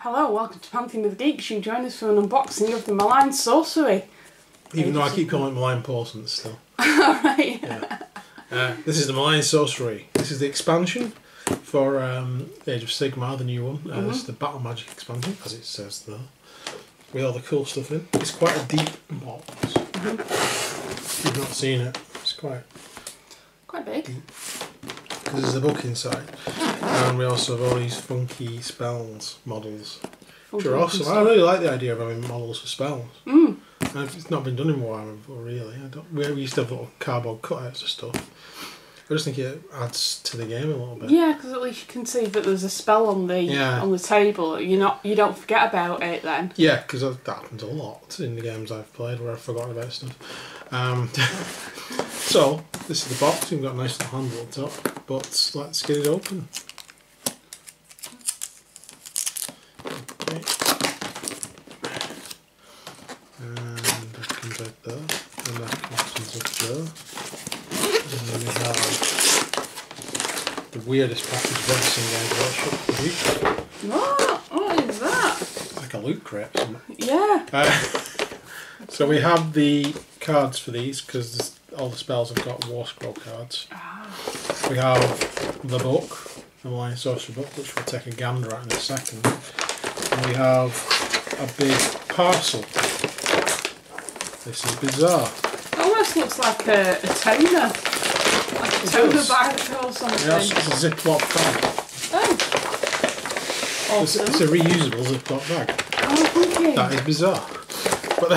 Hello, welcome to Pantheon with the Geeks. You join us for an unboxing of the Malign Sorcery. Even though I keep calling it Malign Porcelain still. Alright. Yeah. This is the Malign Sorcery. This is the expansion for Age of Sigmar, the new one. This is the Battle Magic expansion, as it says there. With all the cool stuff in. It's quite a deep box. If you've not seen it, it's quite big. deep. There's a book inside. And we also have all these funky spells models. Which are awesome. I really like the idea of having models for spells. It's not been done in Warhammer before, really. We used to have little cardboard cutouts of stuff. I just think it adds to the game a little bit. Yeah, because at least you can see that there's a spell on the table. You don't forget about it then. Yeah, because that happens a lot in the games I've played where I've forgotten about stuff. So this is the box. We've got a nice little handle on top, but let's get it open. Okay. And that comes out there, and that comes up there. And then we have the weirdest package of everything I've watched up What is that? like a loot crate or something. Yeah. So we have the cards for these because all the spells have got War Scroll cards. We have the book, the Malign Sorcery book, which we'll take a gander at in a second. And we have a big parcel. This is bizarre. It almost looks like a toner. Like a toner bag or something. Yeah, it's a Ziploc bag. Oh. Awesome. It's a reusable Ziploc bag. Oh, thank you. That is bizarre. But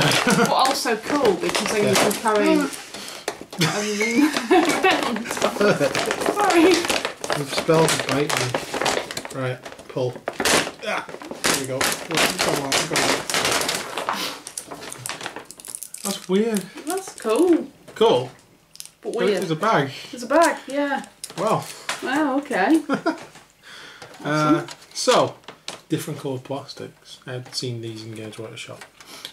also cool because then you can carry Sorry. We've spelled the bite. Right, pull. Yeah, there we go. Come on. That's weird. That's cool. Cool. But weird. There's a bag. There's a bag, yeah. Wow. Wow, okay. So, different coloured plastics. I'd seen these in Games Workshop,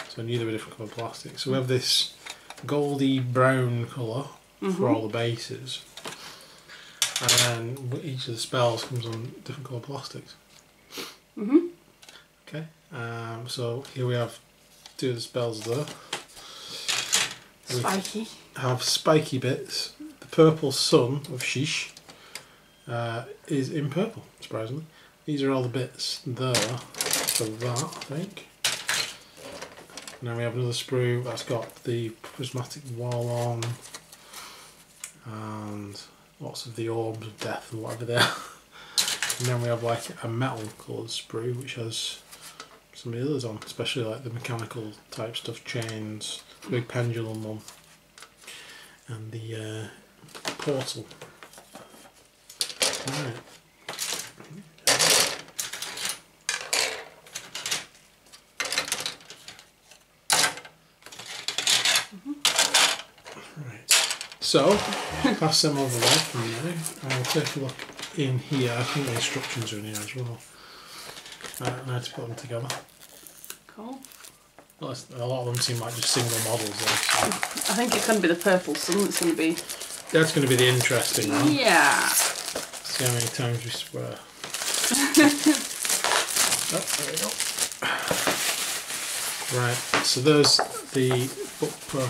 so I knew they were different coloured plastics. So we have this goldy brown colour for all the bases, and then each of the spells comes on different coloured plastics. Okay, so here we have two of the spells there. Spiky. We have spiky bits. The purple sun of Shish is in purple, surprisingly. These are all the bits there for that, I think. And then we have another sprue that's got the prismatic wall on and lots of the orbs of death and whatever they are. And then we have like a metal coloured sprue which has some of the others on, especially like the mechanical type stuff, chains, the big pendulum one, and the portal. Right. So, pass them over there from there, and we'll take a look in here. I think the instructions are in here as well. And how to put them together. Cool. Well, a lot of them seem like just single models though. So. I think it's going to be the purple sun that's going to be... That's going to be the interesting one. Yeah. See how many times we swear. Oh, there we go. Right, so there's the book for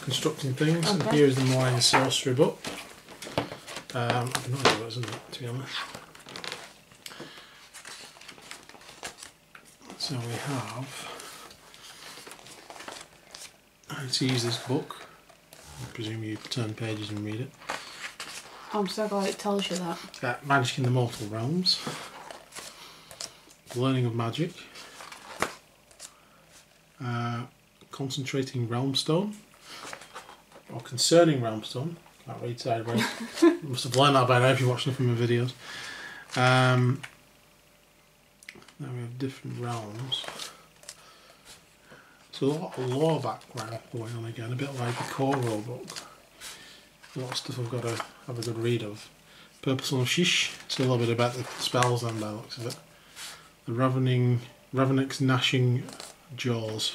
constructing things, and here's the Malign Sorcery book. I've no idea what it's in it, to be honest. So we have how to use this book. I presume you turn pages and read it. I'm so glad it tells you that. Magic in the Mortal Realms. Learning of Magic. Concentrating Realmstone. Or Concerning Realmstone. Can't read sideways. You must have learned that by now if you're watching it from my videos. Now we have different realms. So a lot of lore background going on again, a bit like the core rule book. A lot of stuff I've got to have a good read of. Purple Sun of Shish, so a little bit about the spells then by the looks of it. The Ravenix Gnashing Jaws.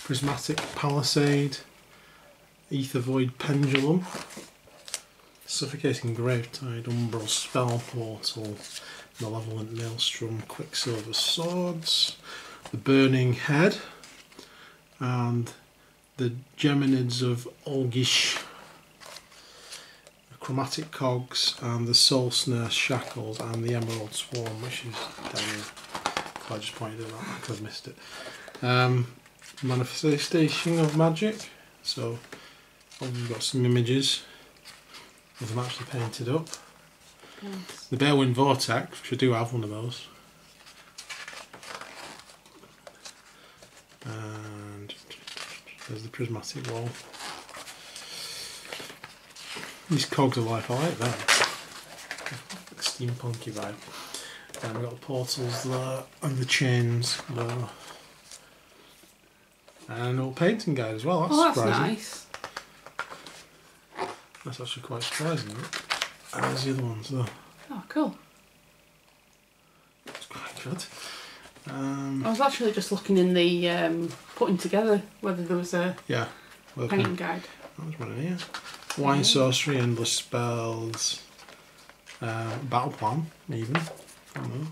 Prismatic Palisade. Ether Void Pendulum. Suffocating Gravetide, Umbral Spell Portal, Malevolent Maelstrom, Quicksilver Swords, the Burning Head, and the Geminids of Olgish, the Chromatic Cogs, and the Soul Snare Shackles, and the Emerald Swarm, which is down here. I just pointed it out, I could have missed it. Manifestation of Magic, so we've got some images of them actually painted up. Nice. The Bearwind Vortex, which I do have one of those. And there's the Prismatic Wall. These cogs are like, I like that. Steampunky vibe. And we've got the portals there, and the chains there. And a little painting guide as well, that's surprising. Nice. That's actually quite surprising. And there's the other ones there. Oh, cool. That's quite good. I was actually just looking in the putting together whether there was a painting guide. There's one in here. Malign Sorcery, Endless Spells, Battle Plan, even. I don't know.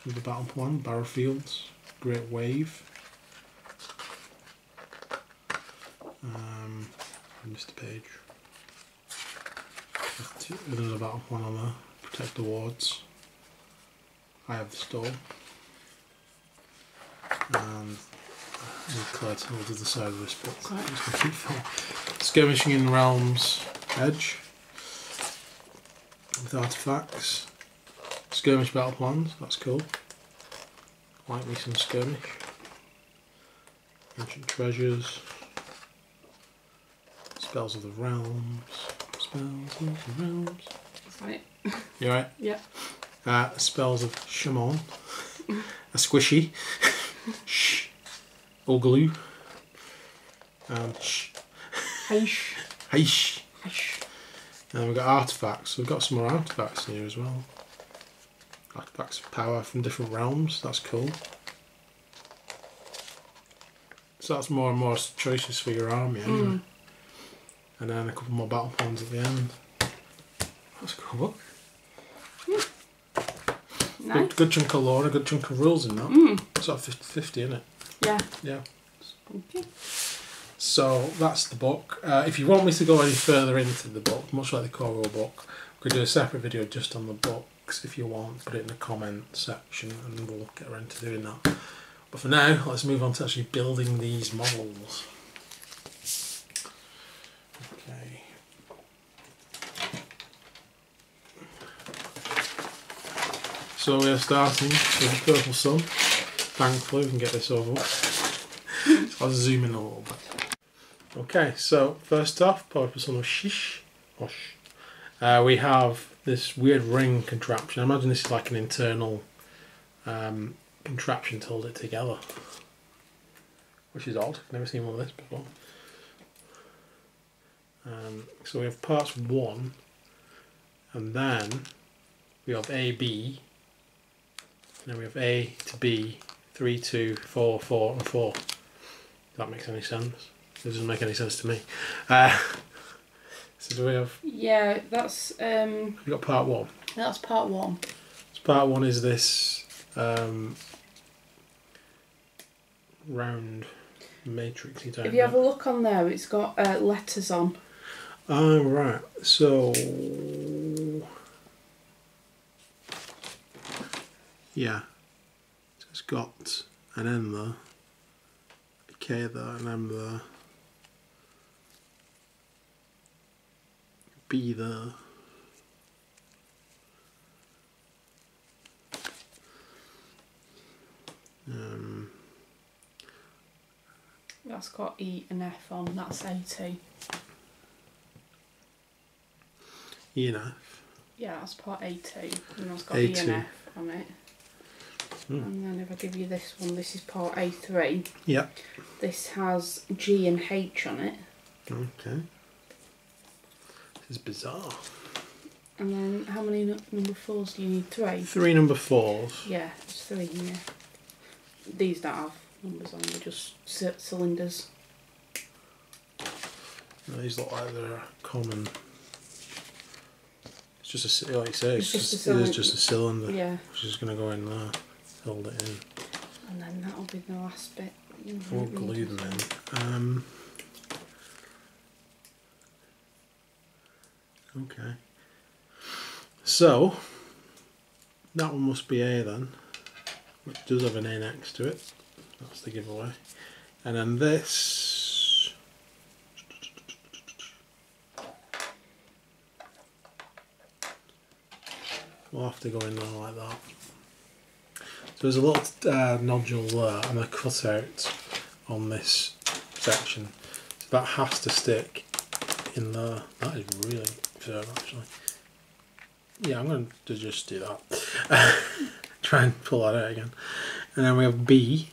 The Battle Plan, Barrowfields, Great Wave. I missed a page. There's a Battle Plan on there. Protect the wards. I have the Storm. And Claire told us the side of this book. Right. Just gonna keep filling. Skirmishing in the Realms Edge. With artifacts. Skirmish battle plans, that's cool. Like me some skirmish. Ancient treasures. Spells of the realms. Spells of the realms. That's right. You alright? Yeah. Spells of Shaman. A squishy. Shh. Oglue. Shh. Heish. Heish. Heish. And we've got artifacts. So we've got some more artifacts here as well. Artifacts of power from different realms. That's cool. So that's more and more choices for your army anyway. And then a couple more battle plans at the end. That's a cool book. Nice. Good chunk of lore, a good chunk of rules in that. It's like 50-50, isn't it? Yeah. Yeah. Spunky. So that's the book. If you want me to go any further into the book, much like the core rule book, we could do a separate video just on the books if you want. Put it in the comment section and we'll get around to doing that. But for now, let's move on to actually building these models. Okay. So we are starting with the Purple Sun. Thankfully we can get this over. I'll zoom in a little bit. Okay, so first off, Purple Sun of Shish. We have this weird ring contraption. I imagine this is like an internal contraption to hold it together. Which is odd, I've never seen one of this before. So we have parts 1, and then we have A, B, and then we have A to B, 3, 2, 4, 4, and 4. If that makes any sense. It doesn't make any sense to me. So do we have... Yeah, that's... We've got part 1. That's part 1. So part 1 is this round matrixy type. If you have a look on there, it's got letters on. Oh, right. So... Yeah. So it's got an N there, a K there, an M there, B there. That's got E and F on, that's AT. E and F? Yeah, that's part AT, and that's got A2. E and F on it. And then if I give you this one, this is part A3. Yep. This has G and H on it. Okay. This is bizarre. And then how many number 4s do you need? 3? 3 number 4s. Yeah, there's 3 in here. These don't have numbers on, they're just cylinders. These look like they're common It's just a, like you say, it is just a cylinder. Yeah. Which is going to go in there, hold it in. And then that'll be the last bit. We'll glue them in. Okay. So, that one must be A then, which does have an A next to it. That's the giveaway. And then this, we'll have to go in there like that. So there's a little nodule there and a cutout on this section. So that has to stick in there. That is really firm actually. Yeah, I'm going to just do that. Try and pull that out again. And then we have B,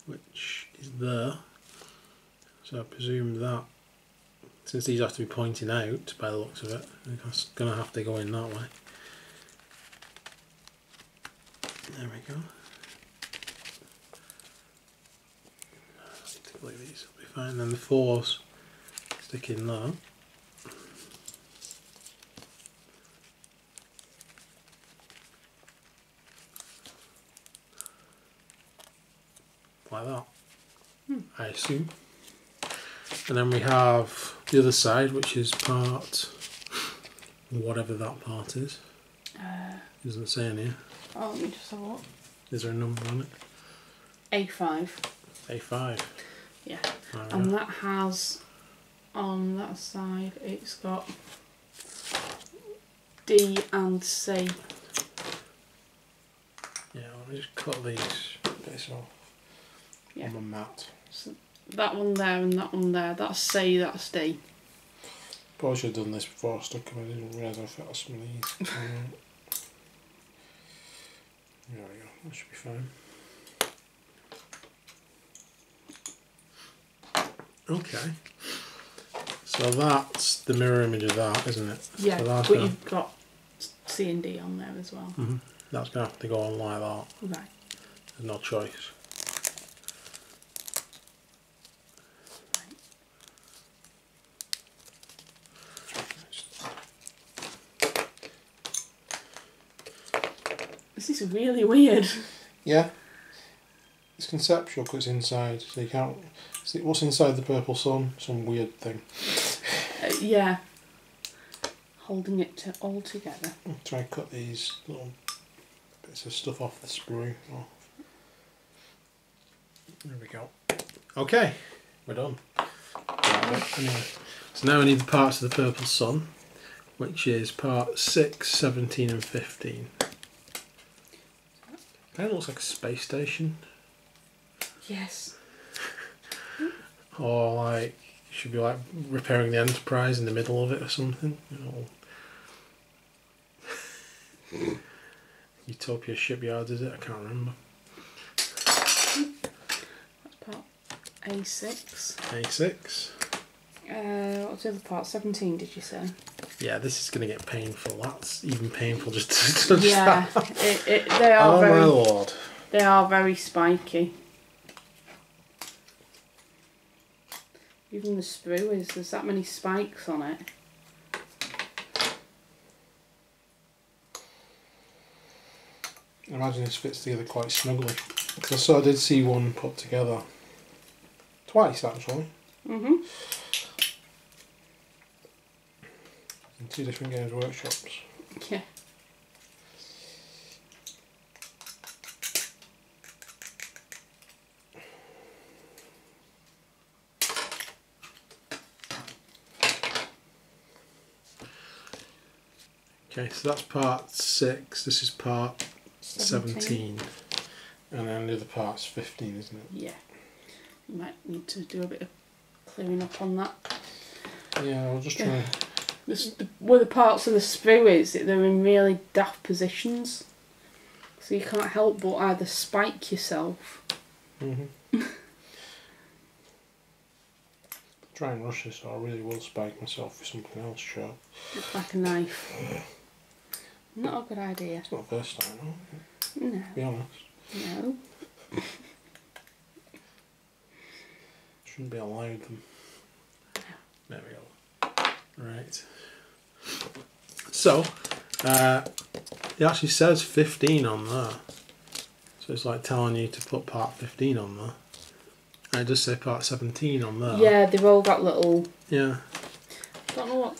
which is there. So I presume that, since these have to be pointing out by the looks of it, it's going to have to go in that way. There we go. Like these will be fine. Then the 4s stick in there. Like that, I assume. And then we have the other side, which is part, whatever that part is. Doesn't say in here. Oh, let me just have a look. Is there a number on it? A5. A5. Yeah. And that has, on that side, it's got D and C. Yeah, let me just cut these bits off. Yeah. On my mat. So that one there and that one there, that's C, that's D. Probably should have done this before I stuck them. I didn't realise I fit some of these. There we go, that should be fine. Okay. So that's the mirror image of that, isn't it? Yeah, so but you've got C and D on there as well. Mm-hmm. That's going to have to go on like that. Right. There's no choice. This is really weird. Yeah. It's conceptual because it's inside, so you can't see what's inside the purple sun. Some weird thing. Yeah. Holding it all together. I'll try and cut these little bits of stuff off the sprue. Oh. There we go. Okay, we're done. Anyway, so now we need the parts of the purple sun, which is part 6, 17 and 15. Kind of looks like a space station. Yes. Or like, should be like repairing the Enterprise in the middle of it or something. You know. Utopia Shipyards, is it? I can't remember. That's part A6. A6. What's the other part? 17, did you say? Yeah, this is going to get painful. That's even painful just to touch yeah, that. They are oh my lord. They are very spiky. Even the sprue there's that many spikes on it. I imagine this fits together quite snugly. Because I did see one put together twice actually. Mhm. In 2 different games workshops. Yeah. Okay, so that's part 6, this is part 17. And then the other part's 15, isn't it? Yeah. You might need to do a bit of clearing up on that. Yeah, I'll just try. Where the parts of the sprue they're in really daft positions. So you can't help but either spike yourself. Mm-hmm. Try and rush this or I really will spike myself with something else sharp. Just like a knife. Not a good idea. It's not the first time, no. No. To be honest. No. Shouldn't be allowed them. There we go. Right. So, it actually says 15 on there. So it's like telling you to put part 15 on there. And it does say part 17 on there. Yeah, they've all got little... Yeah. I don't know what...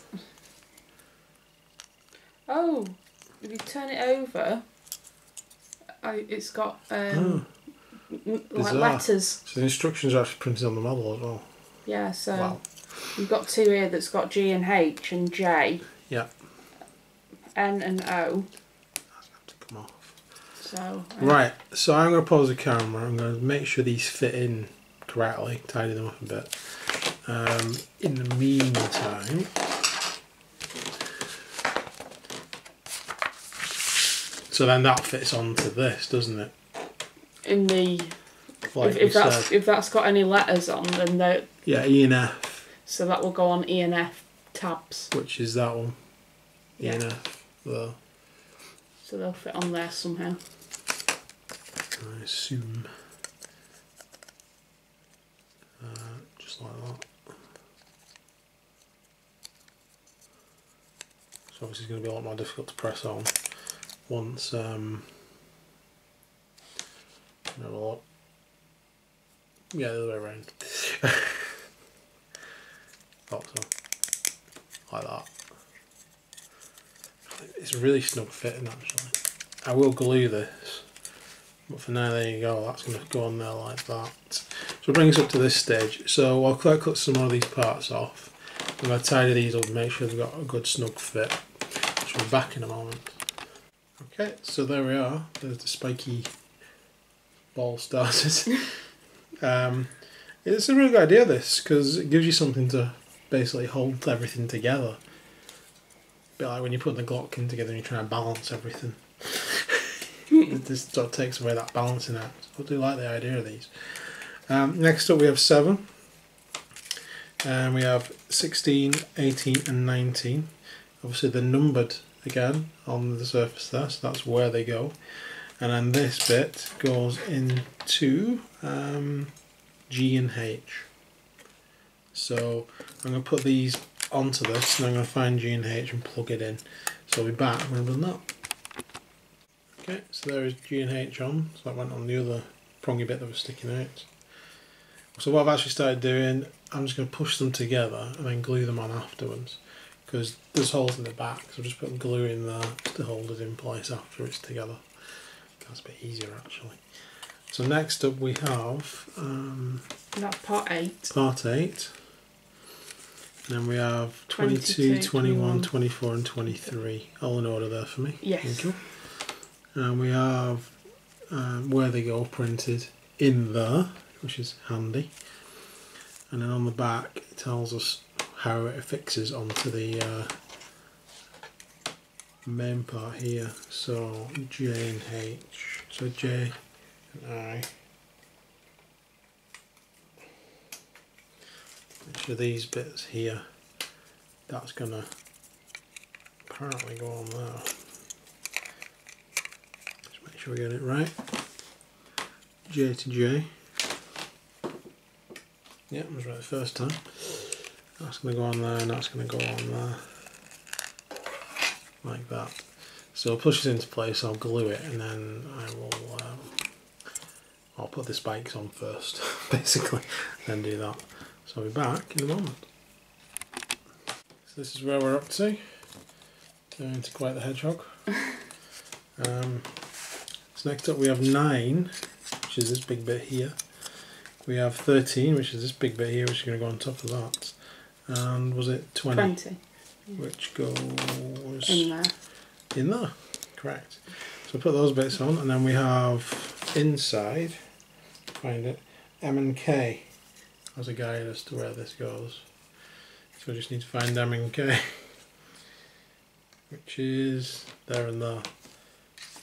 Oh, if you turn it over, it's got like letters. So the instructions are actually printed on the model as well. Yeah, so wow. You've got two here that's got G and H and J. Yeah. N and O. That's going to have to come off. So right, so I'm going to pause the camera. I'm going to make sure these fit in correctly, tidy them up a bit. In the meantime, so then that fits onto this, doesn't it? In the like if that's got any letters on, then they yeah, E and F. So that will go on E and F tabs. Which is that one? Yeah. E and F there. So they'll fit on there somehow. I assume. Just like that. So obviously it's going to be a lot more difficult to press on once have a look. Yeah, the other way around. Thought so. Like that. It's really snug fitting actually. I will glue this, but for now there you go, that's going to go on there like that. So it brings us up to this stage. So I'll cut some more of these parts off. I'm going to tidy these up and make sure they've got a good snug fit. So we're back in a moment. Okay, so there we are. There's the spiky ball started. It's a really good idea this, because it gives you something to basically hold everything together. A bit like when you put the Glock in together and you try and balance everything. This sort of takes away that balancing act. I do like the idea of these. Next up we have 7. And we have 16, 18 and 19. Obviously they're numbered again on the surface there, so that's where they go. And then this bit goes into G and H. So I'm going to put these onto this and I'm going to find G and H and plug it in. So I'll be back when I've done that. Okay, so there is G and H on, so that went on the other prongy bit that was sticking out. So what I've actually started doing, I'm just going to push them together and then glue them on afterwards, because there's holes in the back, so I'm just putting glue in there to hold it in place after it's together. That's a bit easier actually. So next up we have that's part 8. Part 8. And then we have 22, 21, 24 and 23. All in order there for me. Yes. Thank you. And we have where they go printed in there, which is handy. And then on the back it tells us how it affixes onto the main part here. So J and H. So J and I. Make sure these bits here, that's gonna apparently go on there. Just make sure we get it right. J to J. Yeah, I was right the first time. That's going to go on there and that's going to go on there. Like that. So I'll push this into place, I'll glue it, and then I will I'll put the spikes on first, basically, then do that. So I'll be back in a moment. So this is where we're up to. Turning into quite the hedgehog. So next up we have 9, which is this big bit here. We have 13, which is this big bit here, which is going to go on top of that. And was it 20? 20. Yeah. Which goes in there. In there, correct. So put those bits on, and then we have inside, find it, M and K as a guide as to where this goes. So I just need to find M and K, which is there and there.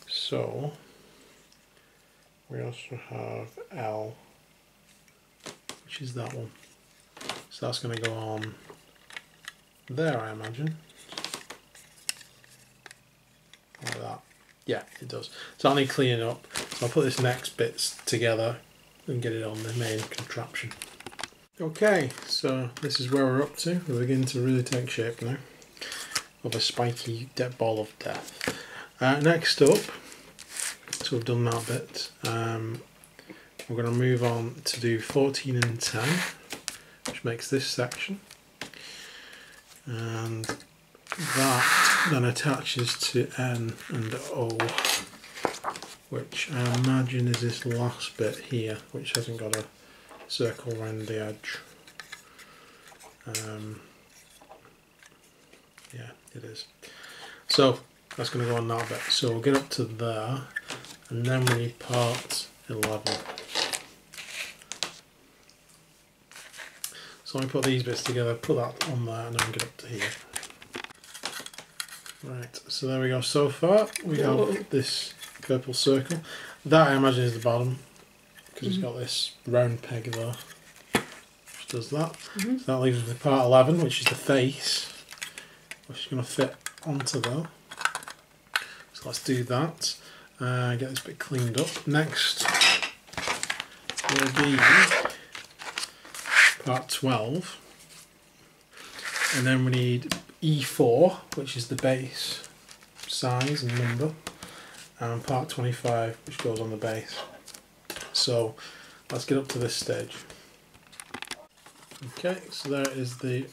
So we also have L, which is that one. So that's going to go on there, I imagine. Like that. Yeah, it does. So I'll need cleaning up. So I'll put this next bits together and get it on the main contraption. Okay, so this is where we're up to. We're beginning to really take shape now. of a spiky ball of death. Next up, so we've done that bit. We're going to move on to do 14 and 10, which makes this section. And that then attaches to N and O, which I imagine is this last bit here, which hasn't got a circle around the edge. Yeah, it is. So that's going to go on that bit. So we'll get up to there, and then we need part 11. So I put these bits together, put that on there, and then get up to here. Right, so there we go. So far we have this purple circle. That I imagine is the bottom, because it's got this round peg there, which does that. So that leaves us with part 11, which is the face, which is going to fit onto there. So let's do that. Get this bit cleaned up. Next will be part 12, and then we need E4, which is the base size and number, and part 25, which goes on the base. So let's get up to this stage. Okay, so there is the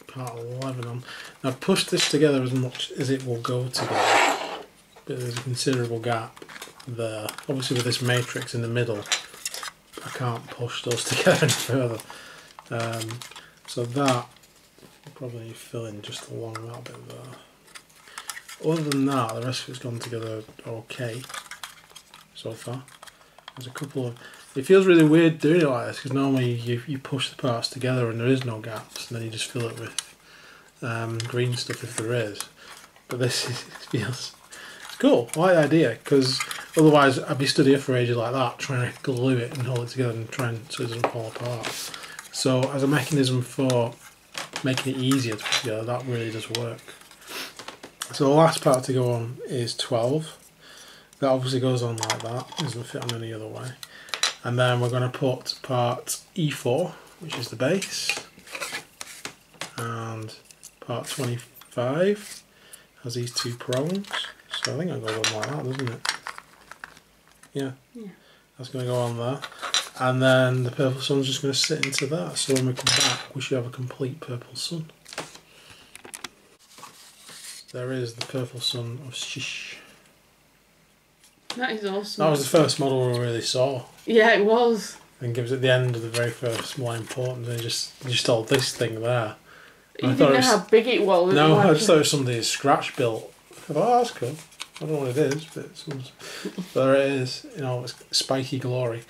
part 11 on. Now I've pushed this together as much as it will go together, but there's a considerable gap there. Obviously with this matrix in the middle, I can't push those together any further. So that will probably need to fill in just along that bit there. Other than that, the rest of it's gone together okay so far. There's a couple of... It feels really weird doing it like this, because normally you push the parts together and there is no gaps, and then you just fill it with green stuff if there is. But this feels cool. I like the idea, because otherwise I'd be stood here for ages like that, trying to glue it and hold it together and trying so it doesn't fall apart. So as a mechanism for making it easier to put together, that really does work. So the last part to go on is 12. That obviously goes on like that, it doesn't fit on any other way. And then we're going to put part E4, which is the base, and part 25 has these two prongs. So I think that goes on like that, doesn't it? Yeah. That's going to go on there. And then the purple sun's just going to sit into that. So when we come back, we should have a complete purple sun. There is the purple sun of Shish. That is awesome. That was the first model we really saw. Yeah, it was. And gives it the end of the very first more important. And just hold this thing there. You didn't know how big it was. No, I just thought it was something scratch built. I thought, oh, that's cool. I don't know what it is, but there it is. You know, it's spiky glory.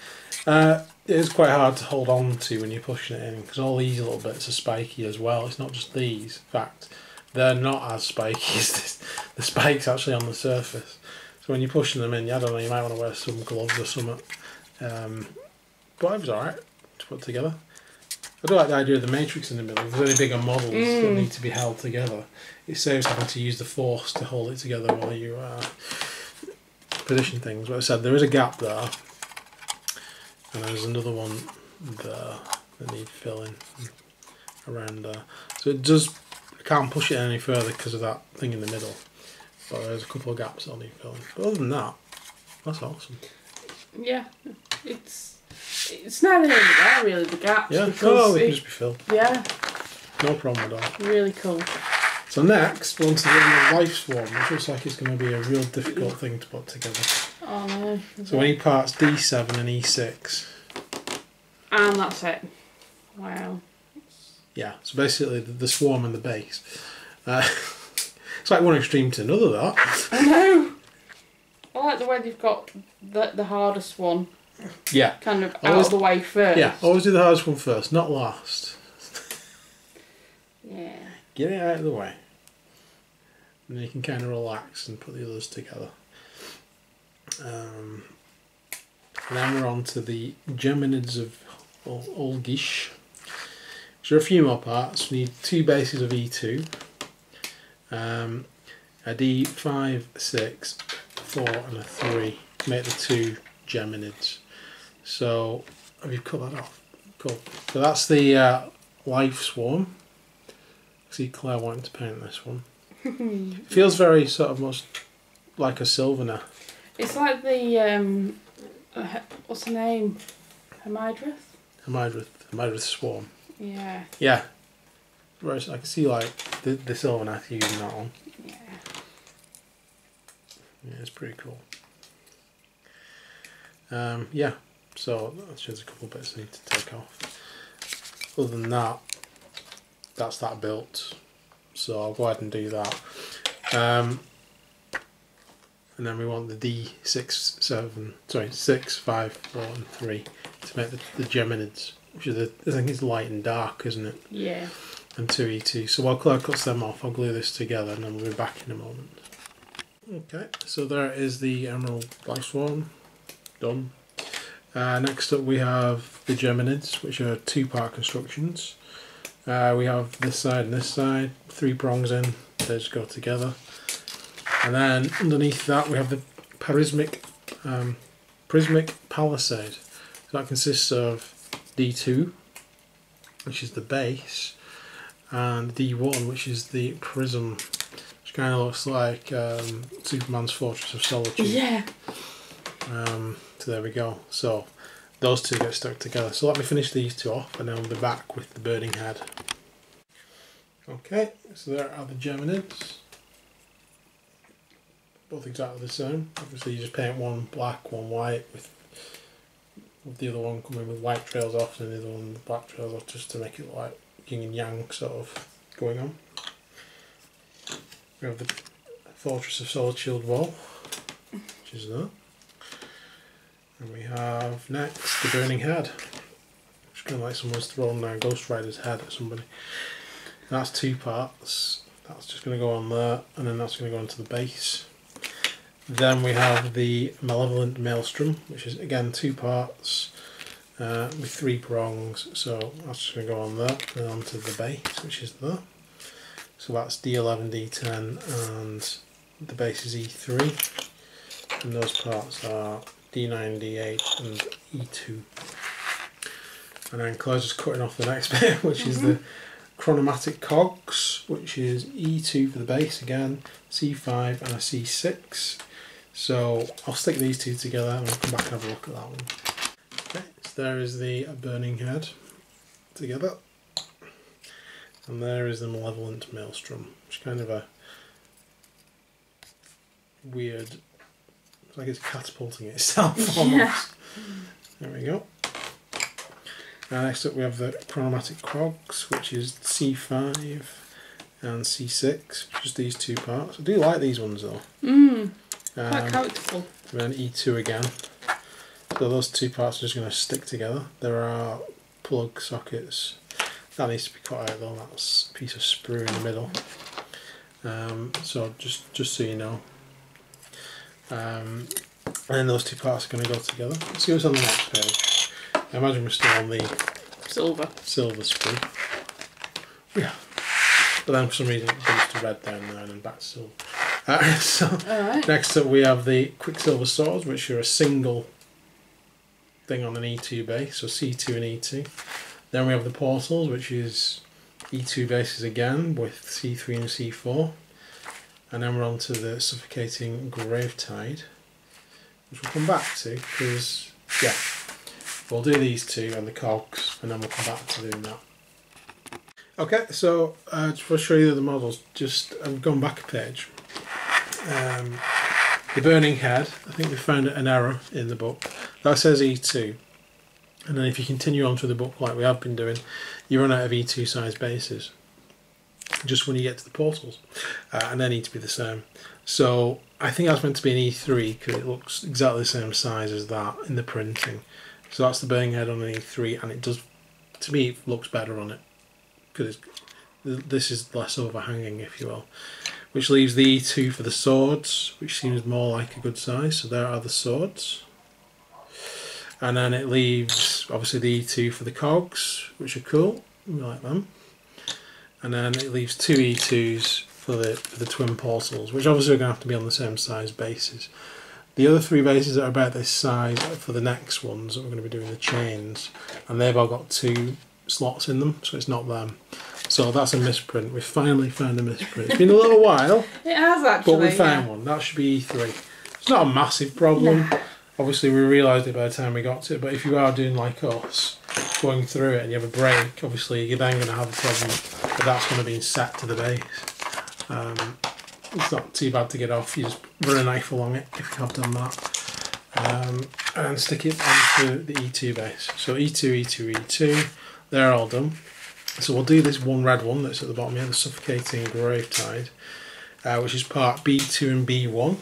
It is quite hard to hold on to when you're pushing it in, because all these little bits are spiky as well. It's not just these. In fact, they're not as spiky as this. The spike's actually on the surface. So when you're pushing them in, I don't know, you might want to wear some gloves or something. But it was alright to put together. I do like the idea of the matrix in the middle. If there's any bigger models that need to be held together, it saves having to use the force to hold it together while you position things. But I said, there is a gap there, and there's another one there that needs filling around there. So it does, I can't push it any further because of that thing in the middle. But there's a couple of gaps that I'll need filling. But other than that, that's awesome. Yeah, it's neither here nor there really, the gaps. Yeah, oh, they can just be filled. Yeah. No problem at all. Really cool. So next, we're on to the life swarm, which looks like it's going to be a real difficult thing to put together. Oh no. So we need parts D7 and E6. And that's it. Wow. Yeah, so basically the swarm and the base. It's like one extreme to another, that. I know. I like the way they've got the hardest one. Yeah. Kind of out of the way first. Yeah, always do the hardest one first, not last. Yeah. Get it out of the way. And then you can kind of relax and put the others together. And then we're on to the Geminids of Olgish. So a few more parts. We need 2 bases of E2. A D5, 6, 4 and a 3 to make the 2 Geminids. So have you cut that off? Cool. So that's the life swarm. See Claire wanting to paint this one. It feels very sort of much like a Sylvaner. It's like the what's the name? Hemidrith Swarm. Yeah. Yeah. Whereas I can see like the Sylvaner using that one. Yeah. Yeah, it's pretty cool. Yeah. So that's just a couple of bits I need to take off. Other than that, that's that built. So I'll go ahead and do that. And then we want the D6, 5, 4 and 3 to make the Geminids, which is I think it's light and dark, isn't it? Yeah. And 2E2. So while Claire cuts them off, I'll glue this together and then we'll be back in a moment. Okay, so there is the Emerald Black Swarm. Done. Next up we have the Geminids, which are 2-part constructions. We have this side and this side, 3 prongs in, they just go together. And then underneath that we have the prismatic palisade. So that consists of D2, which is the base, and D1, which is the prism, which kind of looks like Superman's Fortress of Solitude. Yeah. So there we go. So those two get stuck together. So let me finish these two off and then we'll be back with the burning head. Okay, so there are the Geminids. Both exactly the same. Obviously you just paint one black, one white, with the other one coming with white trails off and the other one with black trails off, just to make it like yin and yang sort of going on. We have the Fortress of Solitude wall, which is that. And we have next the burning head. It's kind of like someone's thrown a Ghost Rider's head at somebody. And that's 2 parts. That's just going to go on there, and then that's going to go into the base. Then we have the Malevolent Maelstrom, which is again 2 parts with 3 prongs. So that's just going to go on there and onto the base, which is there. So that's D11, D10, and the base is E3. And those parts are D9, D8 and E2. And then Claire's just cutting off the next bit, which is the Chromatic Crocs, which is E2 for the base again, C5 and a C6. So I'll stick these two together and I'll come back and have a look at that one. Okay, so there is the burning head together. And there is the Malevolent Maelstrom, which is kind of a weird, it's like it's catapulting itself almost. Yeah. There we go. Next up we have the Chromatic Crocs, which is C5 and C6, just these 2 parts. I do like these ones though. Quite colourful. And then E2 again. So those 2 parts are just going to stick together. There are plug sockets. That needs to be cut out though, that's a piece of sprue in the middle. So just so you know. And then those 2 parts are going to go together. Let's see what's on the next page. I imagine we're still on the silver sprue. Yeah. But then for some reason it goes to red down there and then back to silver. Right. Next up we have the Quicksilver Solids, which are a single thing on an E2 base, so C2 and E2. Then we have the Portals, which is E2 bases again with C3 and C4. And then we're on to the Suffocating Gravetide, which we'll come back to, because, yeah, we'll do these 2 and the cogs, and then we'll come back to doing that. Okay, so just to show you the models, I'm going back a page. The burning head, I think we found an error in the book. That says E2. And then if you continue on through the book like we have been doing, you run out of E2 size bases. Just when you get to the portals. And they need to be the same. So I think that's meant to be an E3 because it looks exactly the same size as that in the printing. So that's the burning head on an E3, and it does, to me, it looks better on it. Because this is less overhanging, if you will. Which leaves the E2 for the swords, which seems more like a good size. So there are the swords. And then it leaves, obviously, the E2 for the cogs, which are cool. We like them. And then it leaves 2 E2s for the twin portals, which obviously are going to have to be on the same size bases. The other 3 bases are about this size for the next ones that we're going to be doing the chains. And they've all got 2 slots in them, so it's not them. So that's a misprint. We finally found a misprint. It's been a little while. It has actually. But we found one. That should be E3. It's not a massive problem. Nah. Obviously we realised it by the time we got to it, but if you are doing like us, going through it and you have a break, obviously you're then going to have a problem that that's going to be set to the base. It's not too bad to get off. You just run a knife along it if you have done that. And stick it onto the E2 base. So E2, E2, E2, they're all done. So we'll do this one red one that's at the bottom here, the Suffocating Gravetide, which is part B2 and B1.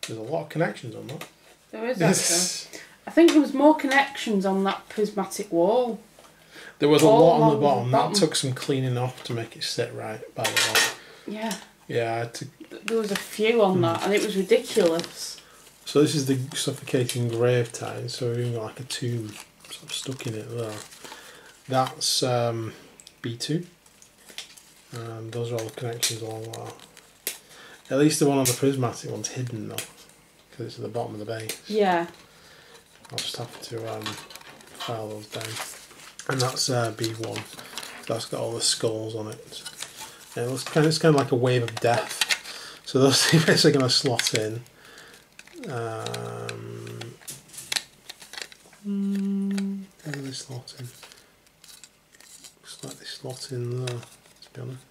There's a lot of connections on that. There is actually. I think there was more connections on that prismatic wall. There was a lot on the bottom. That took some cleaning off to make it sit right, by the way. Yeah. Yeah, I had to... There was a few on that, and it was ridiculous. So this is the Suffocating Gravetide, so we're doing like a tomb sort of stuck in it there. That's B2. And those are all the connections along there. At least the one on the prismatic one's hidden though, because it's at the bottom of the base. Yeah. I'll just have to file those down. And that's B1. So that's got all the skulls on it. And it's kind of like a wave of death. So those two bits are going to slot in. How do they slot in? Looks like they slot in there, to be honest.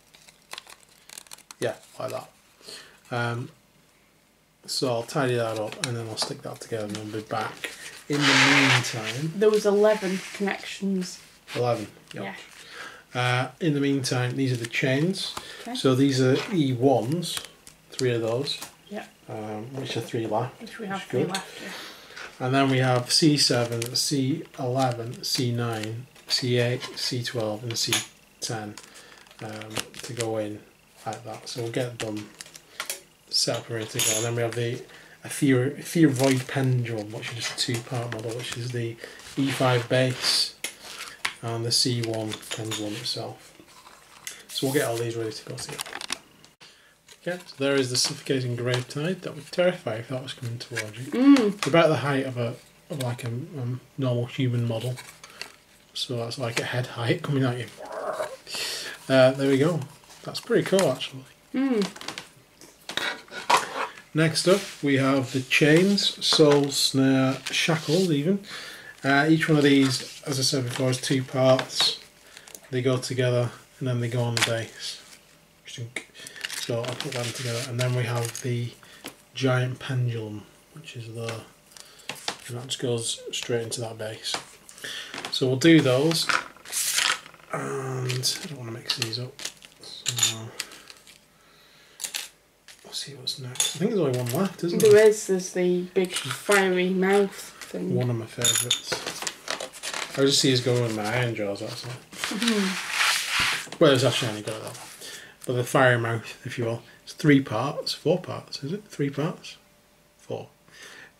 Yeah, like that. So I'll tidy that up and then I'll stick that together and we'll be back. In the meantime... There was 11 connections. 11, yep. Yeah. In the meantime, these are the chains. Okay. So these are E1s, 3 of those. Yeah. Which are 3 left. Which we have 3 left, yeah. And then we have C7, C11, C9, C8, C12 and C10 to go in like that. So we'll get it done, set up and ready to go. And then we have a Fear Void Pendulum, which is just a 2-part model, which is the E5 base and the C1 pendulum itself. So we'll get all these ready to go together. Okay, so there is the Suffocating Gravetide. That would terrify if that was coming towards you. It's about the height of a normal human model. So that's like a head height coming at you. There we go. That's pretty cool actually. Next up we have the chains, soul, snare, shackles even. Each one of these, as I said before, is 2 parts. They go together and then they go on the base. So I'll put them together, and then we have the giant pendulum, which is there, and that just goes straight into that base. So we'll do those, and I don't want to mix these up. So we'll see what's next. I think there's only one left, isn't there? There is. There's the big fiery mouth thing. One of my favourites. I just see us going with my iron jaws, that's all. Well, it's actually only got that. But the fiery mouth, if you will, it's 3 parts, 4 parts, is it? 3 parts? 4.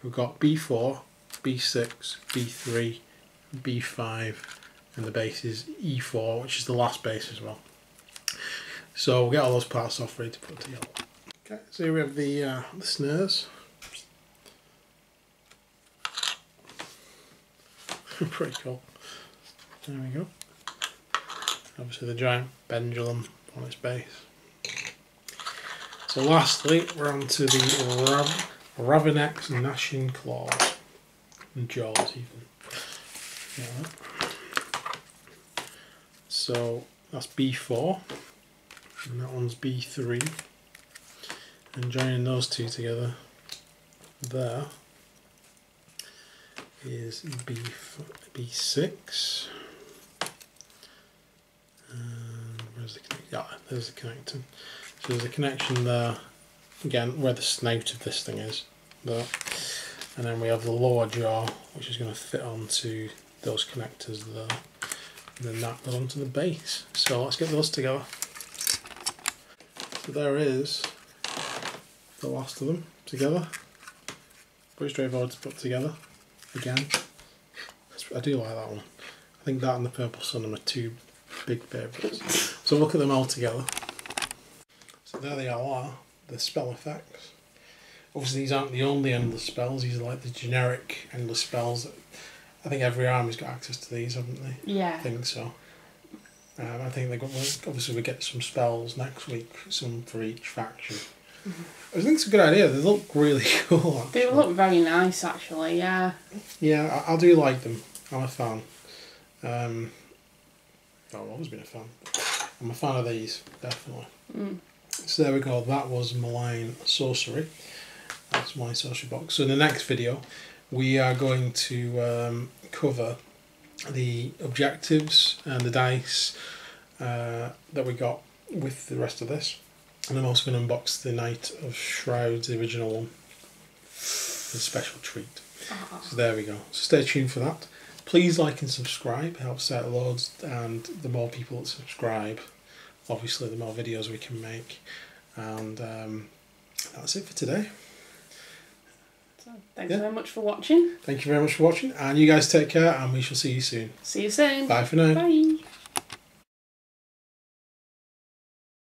We've got B4, B6, B3, B5, and the base is E4, which is the last base as well. So we'll get all those parts off ready to put together. Okay, so here we have the snares. Pretty cool. There we go. Obviously the giant pendulum on its base. So lastly, we're on to the Ravenek's gnashing claws and jaws even. Yeah. So that's B4 and that one's B3, and joining those two together there is B6. And where's the connection? Yeah, there's the connector. So there's a connection there, again where the snout of this thing is, there. And then we have the lower jaw, which is going to fit onto those connectors there, and then that goes onto the base. So let's get those together. So there is the last of them together. Pretty straightforward to put together. Again, I do like that one. I think that and the Purple Sun are my 2 big favourites. So look at them all together. So there they all are. the spell effects. Obviously these aren't the only endless spells, these are like the generic endless spells. I think every army's got access to these, haven't they? Yeah. I think so. I think they got. Obviously, we get some spells next week, some for each faction. I think it's a good idea. They look really cool. Actually. They look very nice, actually. Yeah. Yeah, I do like them. I'm a fan. I've always been a fan. I'm a fan of these, definitely. So there we go. That was Malign Sorcery. That's my sorcery box. So in the next video, we are going to cover the objectives and the dice that we got with the rest of this, and I'm also going to unbox the Knight of Shrouds, the original one, as a special treat. So there we go. So stay tuned for that. Please like and subscribe, it helps out loads, and the more people that subscribe, obviously the more videos we can make. And that's it for today. So thanks very much for watching. Thank you very much for watching, and you guys take care, and we shall see you soon. See you soon. Bye for now. Bye.